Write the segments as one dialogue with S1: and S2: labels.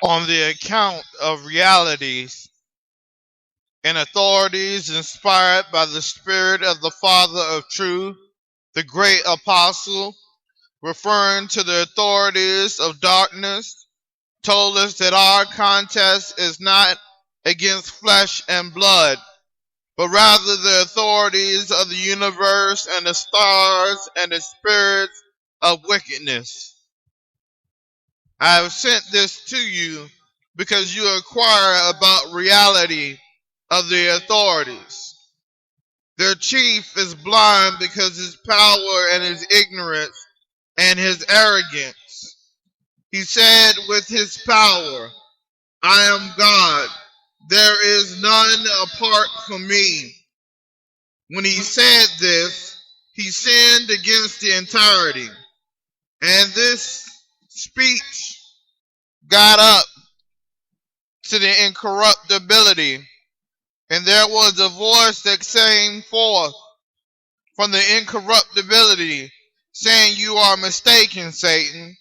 S1: on the account of realities and authorities inspired by the Spirit of the Father of truth, the great apostle, referring to the authorities of darkness, told us that our contest is not against flesh and blood, but rather the authorities of the universe and the stars and the spirits of wickedness. I have sent this to you because you inquire about reality of the authorities. Their chief is blind because his power and his ignorance and his arrogance. He said with his power, I am God. There is none apart from me. When he said this, he sinned against the entirety. And this speech got up to the incorruptibility. And there was a voice that came forth from the incorruptibility, saying, You are mistaken, Satan,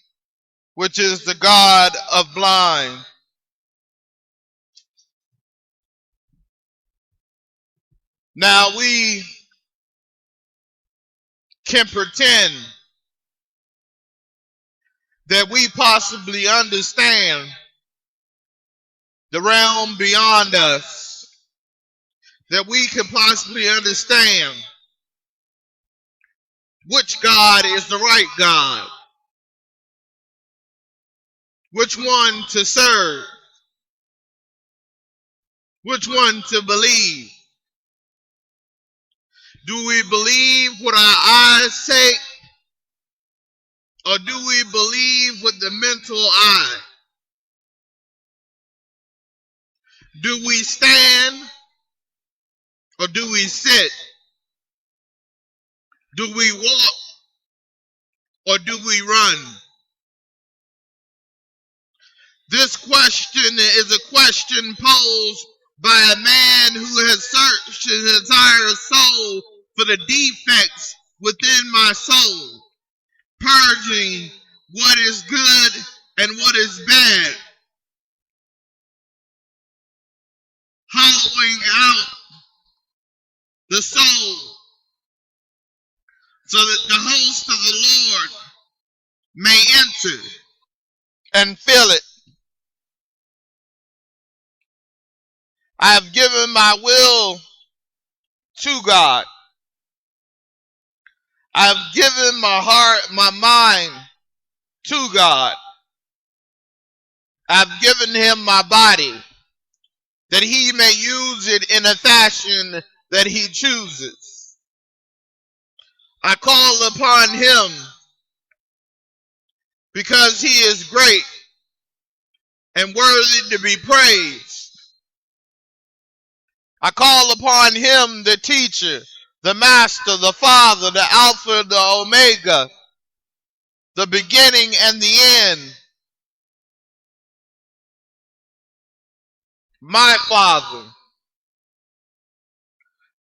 S1: which is the God of blind. Now we can pretend that we possibly understand the realm beyond us, that we can possibly understand which God is the right God, which one to serve, which one to believe. Do we believe what our eyes say, or do we believe with the mental eye? Do we stand, or do we sit? Do we walk, or do we run? This question is a question posed by a man who has searched his entire soul for the defects within my soul, purging what is good and what is bad, hollowing out the soul so that the host of the Lord may enter and fill it. I have given my will to God. I have given my heart, my mind to God. I have given him my body, that he may use it in a fashion that he chooses. I call upon him because he is great and worthy to be praised. I call upon him, the teacher, the master, the father, the alpha, the omega, the beginning and the end. My Father,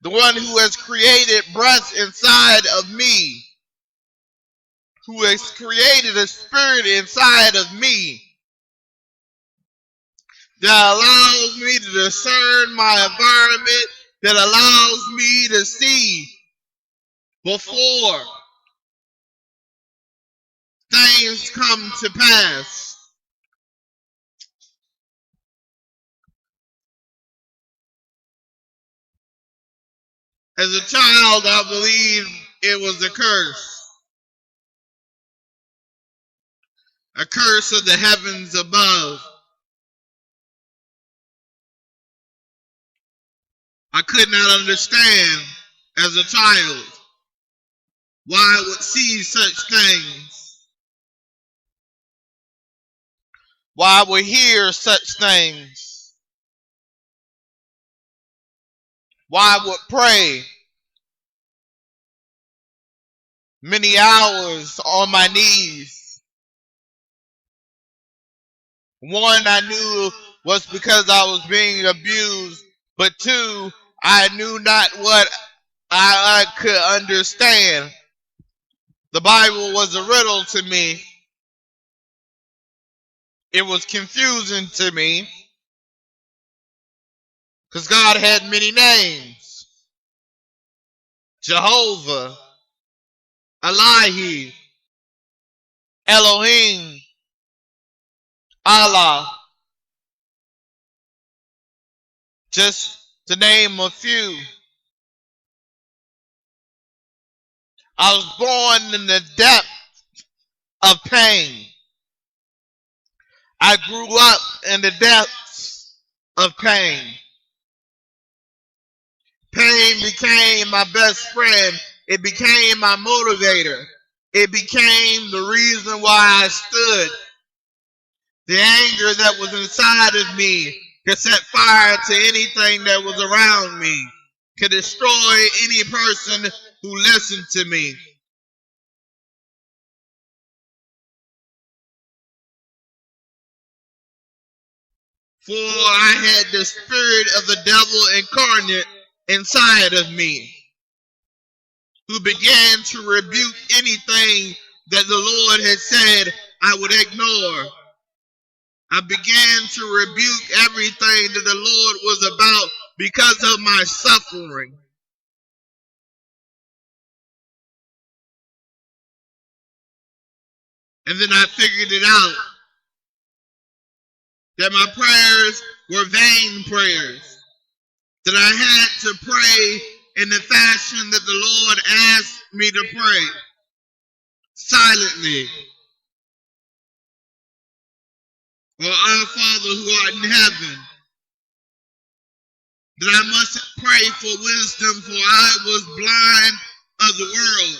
S1: the one who has created breath inside of me, who has created a spirit inside of me that allows me to discern my environment, that allows me to see before things come to pass. As a child, I believed it was a curse of the heavens above. I could not understand as a child why I would see such things, why I would hear such things, why I would pray many hours on my knees. One, I knew was because I was being abused, but two, I knew not what I could understand. The Bible was a riddle to me. It was confusing to me because God had many names. Jehovah, Elahi, Elohim, Allah, just to name a few. I was born in the depth of pain. I grew up in the depths of pain. Pain became my best friend. It became my motivator. It became the reason why I stood. The anger that was inside of me could set fire to anything that was around me, could destroy any person who listened to me. For I had the spirit of the devil incarnate inside of me, who began to rebuke anything that the Lord had said I would ignore. I began to rebuke everything that the Lord was about because of my suffering. And then I figured it out, that my prayers were vain prayers, that I had to pray in the fashion that the Lord asked me to pray, silently. Or our Father who art in heaven, that I must pray for wisdom, for I was blind of the world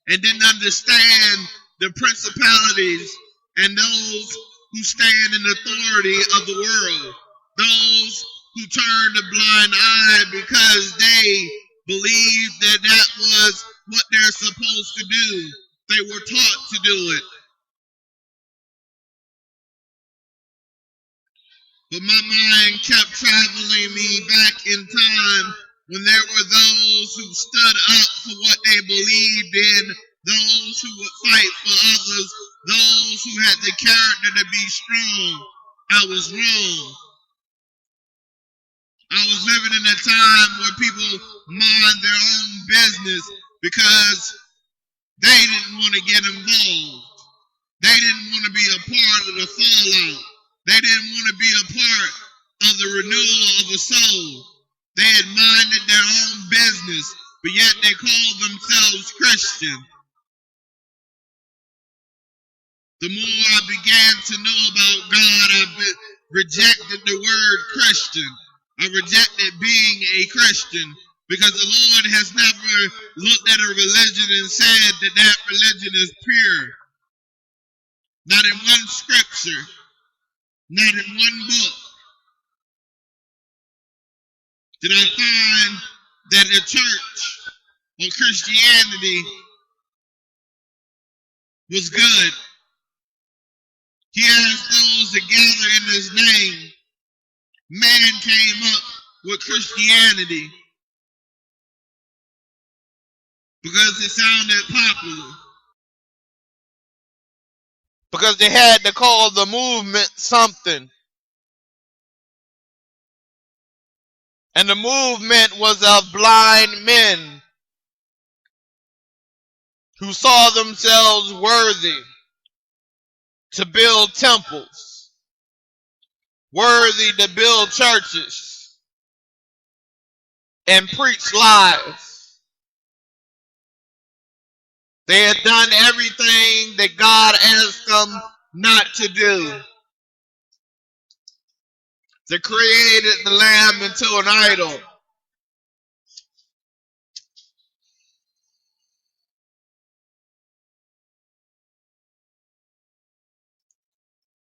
S1: and didn't understand the principalities and those who stand in authority of the world, those who turn a blind eye because they believe that that was what they're supposed to do. They were taught to do it. But my mind kept traveling me back in time when there were those who stood up for what they believed in, those who would fight for others, those who had the character to be strong. I was wrong. I was living in a time where people mind their own business because they didn't want to get involved. They didn't want to be a part of the fallout. They didn't want to be a part of the renewal of the soul. They had minded their own business, but yet they called themselves Christian. The more I began to know about God, I rejected the word Christian. I rejected being a Christian because the Lord has never looked at a religion and said that that religion is pure. Not in one scripture, not in one book did I find that the church or Christianity was good. He asked those that gather in his name. Man came up with Christianity because it sounded popular. Because they had to call the movement something. And the movement was of blind men who saw themselves worthy to build temples, worthy to build churches, and preach lies. They had done everything that God asked them not to do. They created the lamb into an idol.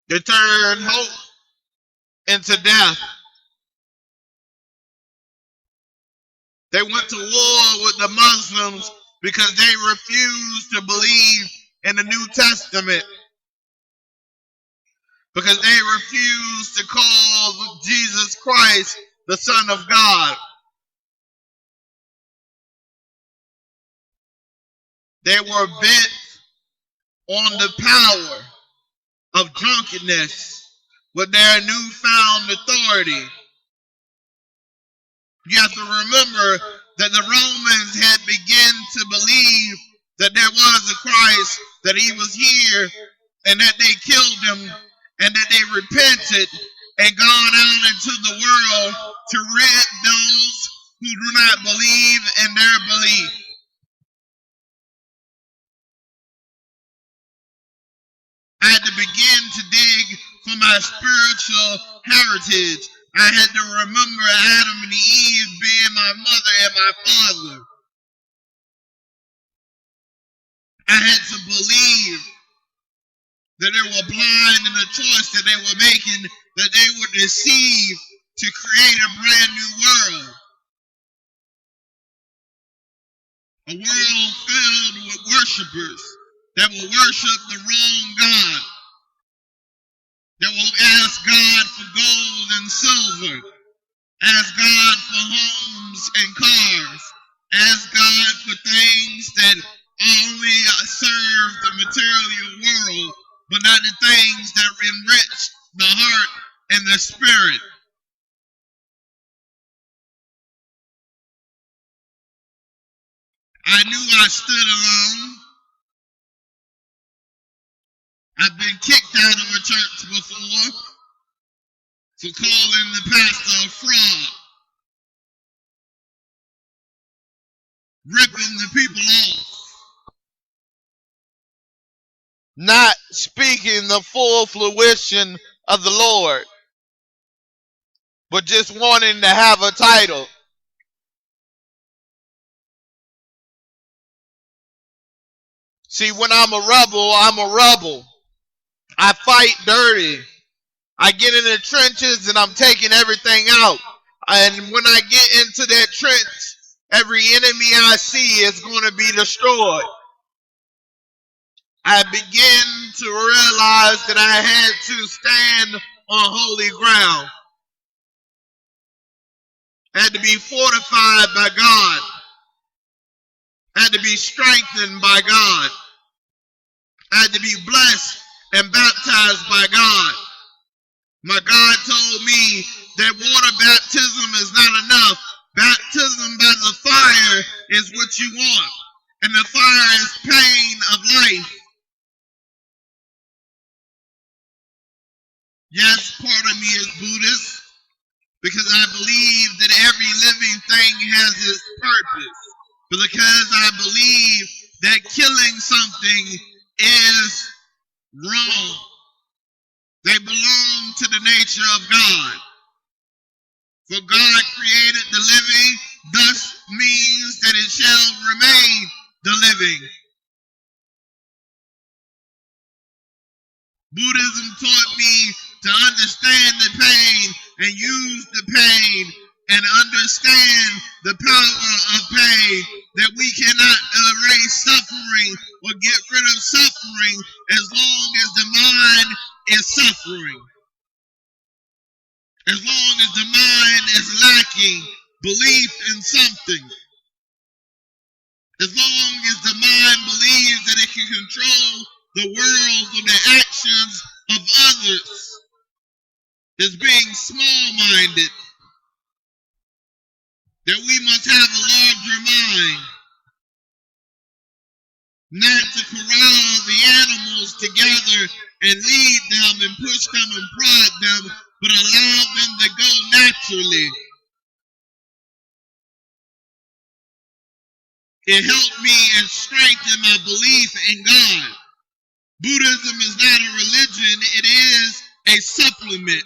S1: They turned hope into death. They went to war with the Muslims because they refused to believe in the New Testament. Because they refused to call Jesus Christ the Son of God. They were bent on the power of drunkenness with their newfound authority. You have to remember that the Romans had begun to believe that there was a Christ, that he was here, and that they killed him, and that they repented and gone out into the world to rid those who do not believe in their belief. I had to begin to dig for my spiritual heritage. I had to remember Adam and Eve being my mother and my father. I had to believe that they were blind in the choice that they were making, that they were deceived to create a brand new world. A world filled with worshipers that will worship the wrong God, that will ask God for gold and silver, ask God for homes and cars, ask God for things that only serve the material world, but not the things that enrich the heart and the spirit. I knew I stood alone. I've been kicked out of a church before for calling the pastor a fraud, ripping the people off, not speaking the full fruition of the Lord, but just wanting to have a title. See, when I'm a rebel, I'm a rebel. I fight dirty. I get in the trenches and I'm taking everything out. And when I get into that trench, every enemy I see is going to be destroyed. I begin to realize that I had to stand on holy ground. I had to be fortified by God. I had to be strengthened by God. I had to be blessed and baptized by God. My God told me that water baptism is not enough. Baptism by the fire is what you want. And the fire is pain of life. Yes, part of me is Buddhist because I believe that every living thing has its purpose. But because I believe that killing something is wrong. They belong to the nature of God. For God created the living, thus means that it shall remain the living. Buddhism taught me to understand the pain and use the pain and understand the power of pain, that we cannot erase suffering or get rid of suffering as long as the mind is suffering. As long as the mind is lacking belief in something. As long as the mind believes that it can control the world or the actions of others, is being small-minded. That we must have a larger mind. Not to corral the animals together and lead them and push them and prod them, but allow them to go naturally. It helped me and strengthened my belief in God. Buddhism is not a religion, it is a supplement.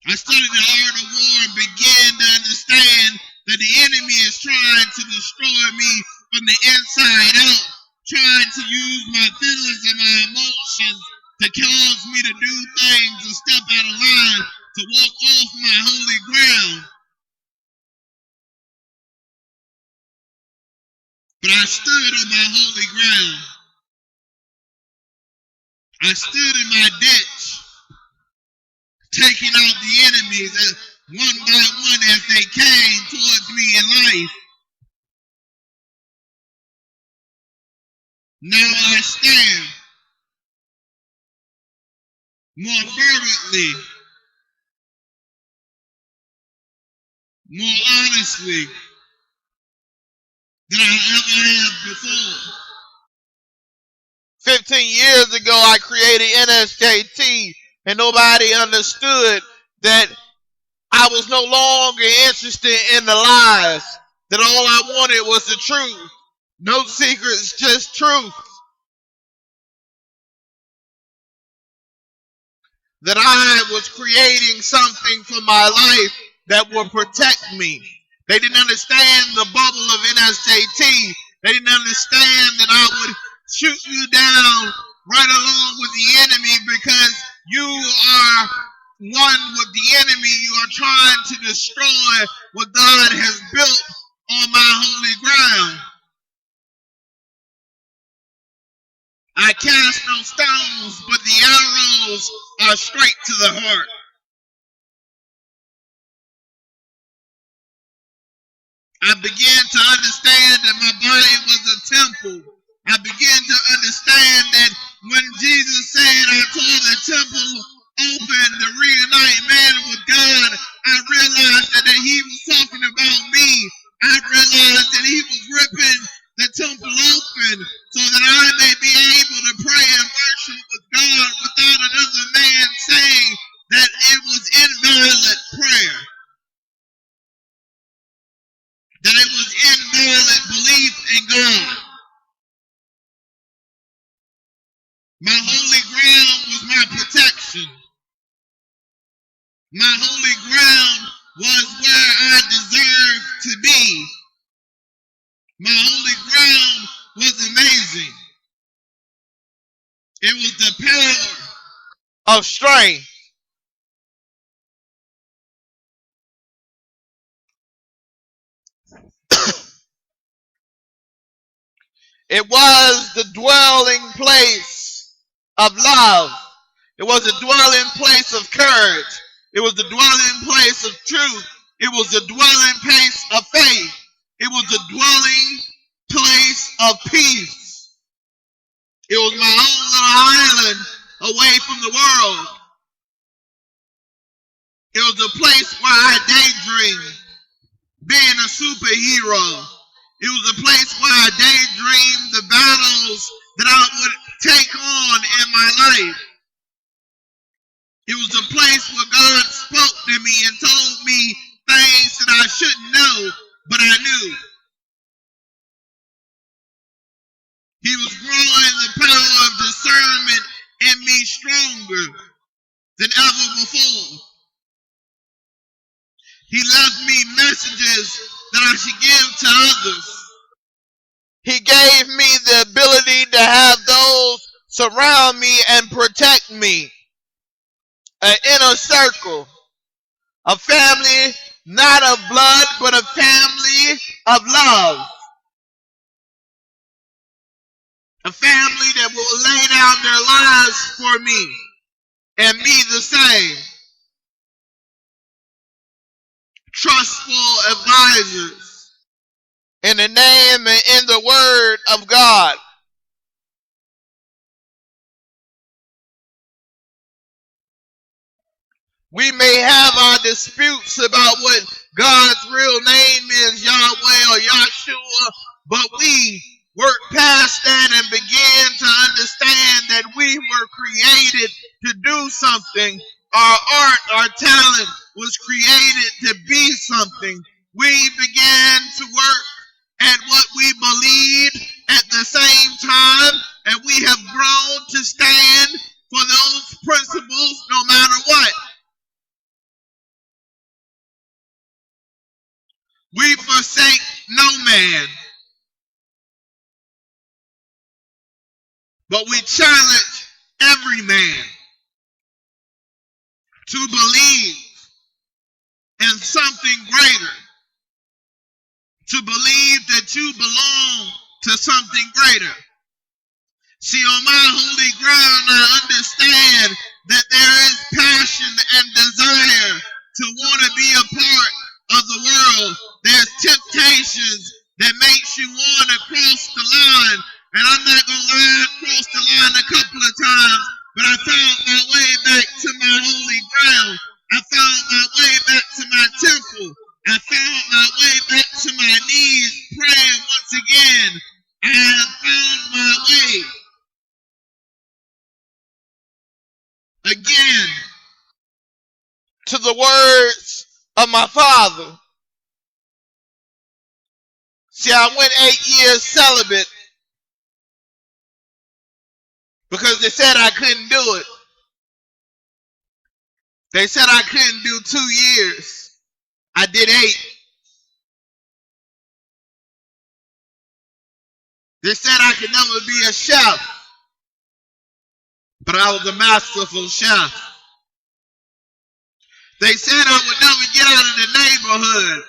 S1: I studied the art of war and began to understand that the enemy is trying to destroy me from the inside out, trying to use my feelings and my emotions to cause me to do things, to step out of line, to walk off my holy ground. But I stood on my holy ground. I stood in my ditch, taking out the enemies one by one as they came towards me in life. Now I stand. more fervently, more honestly than I ever have before. 15 years ago, I created NSKT, and nobody understood that I was no longer interested in the lies, that all I wanted was the truth. No secrets, just truth. That I was creating something for my life that would protect me. They didn't understand the bubble of NSKT. They didn't understand that I would shoot you down right along with the enemy, because you are one with the enemy. You are trying to destroy what God has built on my holy ground. I cast no stones, but the arrows are straight to the heart. I began to understand that my body was a temple. I began to understand that when Jesus said, I tore the temple open to reunite man with God, I realized that he was talking about me. I realized that he was ripping the temple open so that I may be able to pray and worship with God without another man saying that it was invalid prayer, that it was invalid belief in God. My holy ground was my protection. My holy ground was where I deserved to be. My holy ground was amazing. It was the power of strength. It was the dwelling place of love. It was the dwelling place of courage. It was the dwelling place of truth. It was the dwelling place of faith. It was the dwelling place of peace. It was my own little island away from the world. It was a place where I daydreamed being a superhero. It was a place where I daydreamed the battles that I would take on in my life. It was a place where God spoke to me and told me things that I shouldn't know, but I knew. He was growing the power of discernment in me stronger than ever before. He left me messages that I should give to others. He gave me the ability to have those surround me and protect me. An inner circle. A family not of blood, but a family of love. A family that will lay down their lives for me, and me the same. Trustful advisors in the name and in the word of God. We may have our disputes about what God's real name is, Yahweh or Yahshua, but we work past that and begin to understand that we were created to do something. Our art, our talent was created to be something. We began to work at what we believed at the same time, and we have grown to stand for those principles no matter what. We forsake no man, but we challenge every man to believe in something greater, to believe that you belong to something greater. See, on my holy ground, I understand that there is passion and desire to want to be a part of the world. There's temptations that makes you want to cross the line. And I'm not going to lie, I crossed the line a couple of times, But I found my way back to my holy ground. I found my way back to my temple. I found my way back to my knees praying once again. I have found my way again to the words of my father. See, I went 8 years celibate because they said I couldn't do it. They said I couldn't do 2 years. I did 8. They said I could never be a chef, but I was a masterful chef. They said I would never get out of the neighborhood,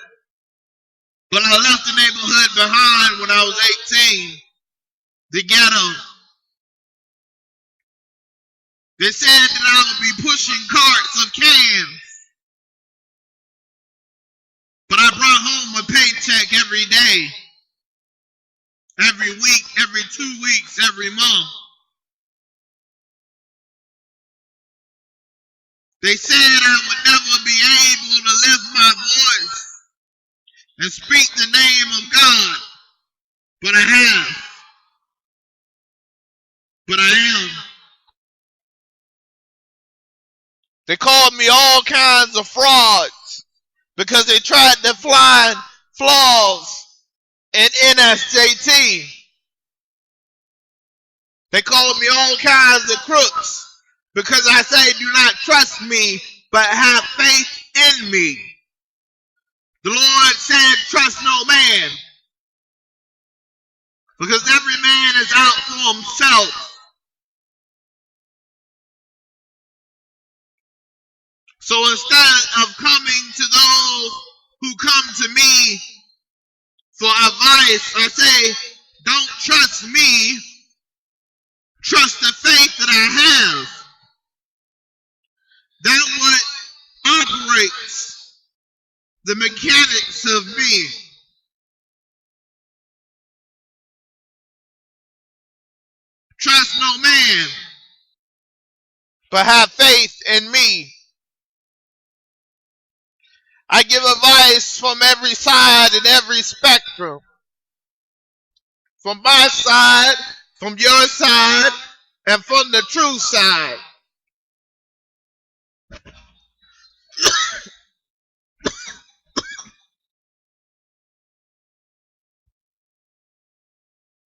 S1: but I left the neighborhood behind when I was 18, the ghetto. They said that I would be pushing carts of cans, but I brought home a paycheck every day, every week, every 2 weeks, every month. They said I would never be able to lift my voice and speak the name of God, but I have. But I am. They called me all kinds of frauds because they tried to find flaws in NSJT. They called me all kinds of crooks because I say do not trust me, but have faith in me. The Lord said trust no man, because every man is out for himself. So instead of coming to those who come to me for advice, I say, don't trust me, trust the faith that I have. That what operates the mechanics of me. Trust no man, but have faith in me. I give advice from every side and every spectrum. From my side, from your side, and from the true side.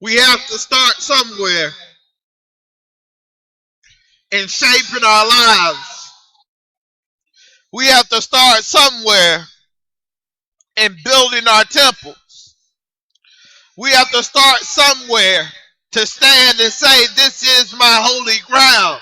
S1: We have to start somewhere in shaping our lives. We have to start somewhere in building our temples. We have to start somewhere to stand and say, this is my holy ground.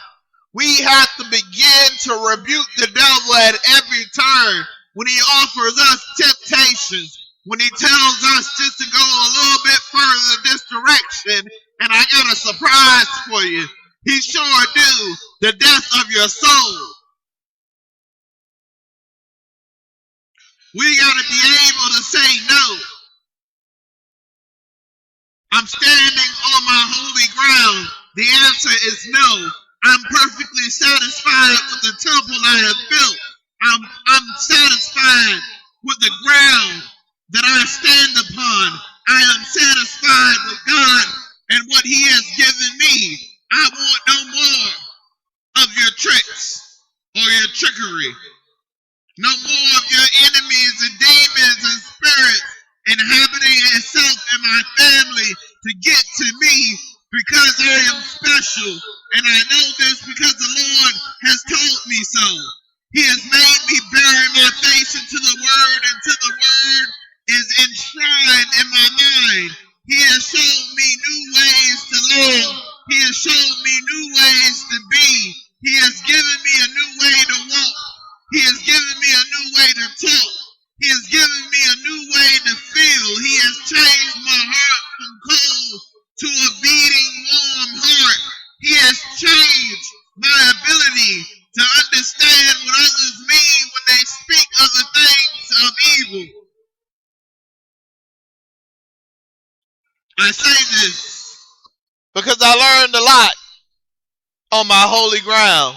S1: We have to begin to rebuke the devil at every turn when he offers us temptations, when he tells us just to go a little bit further this direction. And I got a surprise for you. He sure do. The death of your soul. We got to be able to say no. I'm standing on my holy ground. The answer is no. I'm perfectly satisfied with the temple I have built. I'm satisfied with the ground that I stand upon. I am satisfied with God and what he has given me. I want no more of your tricks or your trickery. No more of your enemies and demons and spirits inhabiting itself in my family to get to me because I am special. And I know this because the Lord has told me so. He has made me bury my face into the word until the word is enshrined in my mind. He has shown me new ways to live. He has shown me new ways to be. He has given me a new way to walk. He has given me a new way to talk. He has given me a new way to feel. He has changed my heart from cold to a beating warm heart. He has changed my ability to understand what others mean when they speak of the things of evil. I say this because I learned a lot on my holy ground.